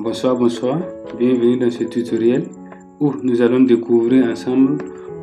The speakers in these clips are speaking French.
Bonsoir, bienvenue dans ce tutoriel où nous allons découvrir ensemble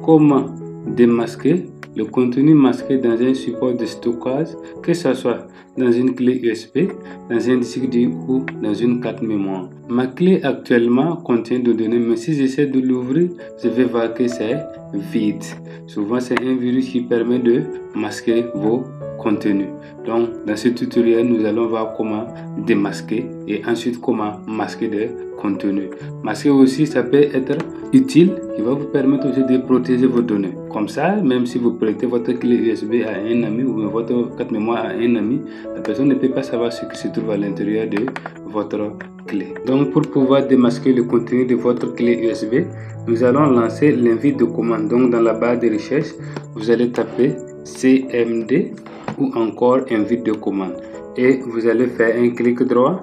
comment démasquer le contenu masqué dans un support de stockage, que ce soit dans une clé USB, dans un disque dur ou dans une carte mémoire. Ma clé actuellement contient des données, mais si j'essaie de l'ouvrir, je vais voir que c'est vide. Souvent, c'est un virus qui permet de masquer vos contenus. Donc, dans ce tutoriel, nous allons voir comment démasquer et ensuite comment masquer des contenus. Masquer aussi, ça peut être utile, qui va vous permettre aussi de protéger vos données. Comme ça, même si vous prêtez votre clé USB à un ami ou votre carte mémoire à un ami, la personne ne peut pas savoir ce qui se trouve à l'intérieur de votre clé. Donc, pour pouvoir démasquer le contenu de votre clé USB, nous allons lancer l'invite de commande. Donc, dans la barre de recherche, vous allez taper CMD ou encore invite de commande et vous allez faire un clic droit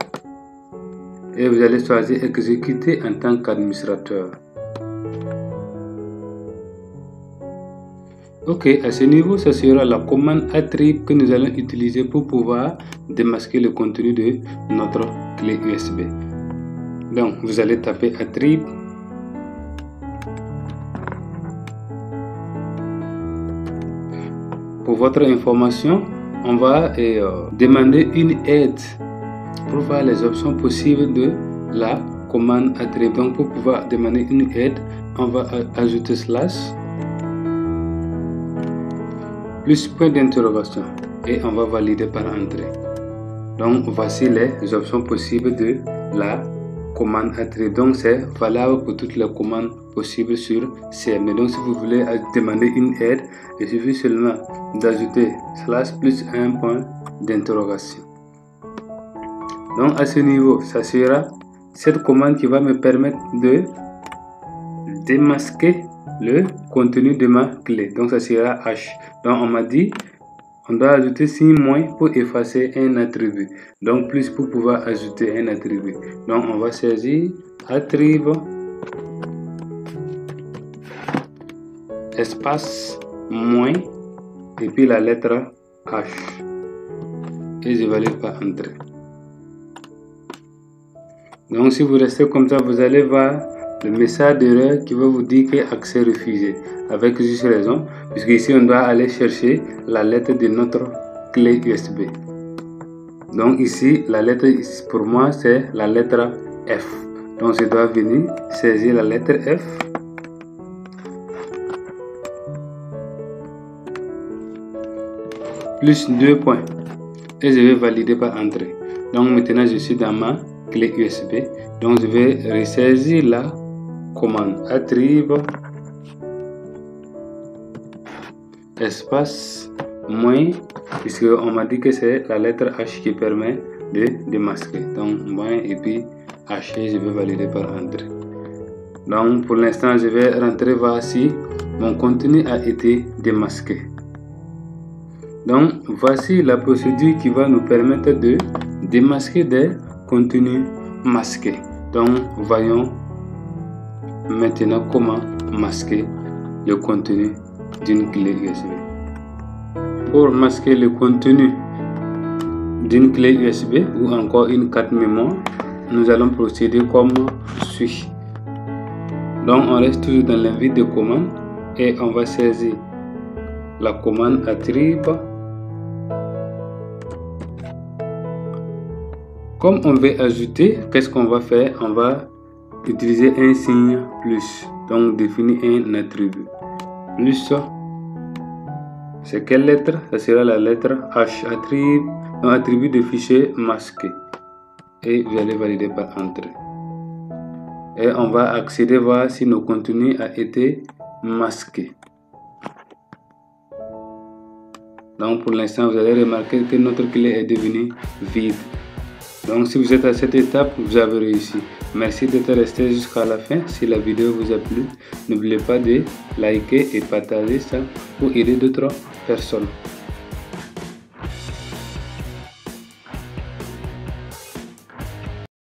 et vous allez choisir exécuter en tant qu'administrateur. Ok, à ce niveau, ce sera la commande attrib que nous allons utiliser pour pouvoir démasquer le contenu de notre clé USB. Donc, vous allez taper attrib. Pour votre information, on va demander une aide pour voir les options possibles de la commande attrib. Donc, pour pouvoir demander une aide, on va ajouter slash plus point d'interrogation et on va valider par entrée. Donc, voici les options possibles de la commande attrib. Donc, c'est valable pour toutes les commandes possibles sur CMD. Donc, si vous voulez demander une aide, il suffit seulement d'ajouter slash plus un point d'interrogation. Donc, à ce niveau, ça sera cette commande qui va me permettre de démasquer le contenu de ma clé. Donc, ça sera H. Donc, on m'a dit on doit ajouter signe moins pour effacer un attribut. Donc, plus pour pouvoir ajouter un attribut. Donc, on va saisir attribut espace moins et puis la lettre H. Et je valide par entrée. Donc, si vous restez comme ça, vous allez voir le message d'erreur qui va vous dire que accès refusé. Avec juste raison, puisque ici on doit aller chercher la lettre de notre clé USB. Donc ici, la lettre pour moi c'est la lettre F. Donc je dois venir saisir la lettre F. Plus 2 points. Et je vais valider par entrée. Donc maintenant je suis dans ma clé USB. Donc je vais ressaisir la commande attrib espace moins, puisque on m'a dit que c'est la lettre H qui permet de démasquer. Donc moins et puis H, et je vais valider par entrée. Donc pour l'instant je vais rentrer voir si mon contenu a été démasqué. Donc voici la procédure qui va nous permettre de démasquer des contenus masqués. Donc voyons maintenant comment masquer le contenu d'une clé USB. Pour masquer le contenu d'une clé USB ou encore une carte mémoire, nous allons procéder comme suit. Donc on reste toujours dans l'invite de commande et on va saisir la commande attrib. Comme on veut ajouter, qu'est-ce qu'on va faire? On va utiliser un signe plus, donc définir un attribut. Plus, c'est quelle lettre? Ça sera la lettre H, attribut de fichier masqué. Et vous allez valider par entrée. Et on va accéder voir si nos contenus a été masqués. Donc pour l'instant, vous allez remarquer que notre clé est devenue vide. Donc si vous êtes à cette étape, vous avez réussi. Merci d'être resté jusqu'à la fin. Si la vidéo vous a plu, n'oubliez pas de liker et partager ça pour aider d'autres personnes.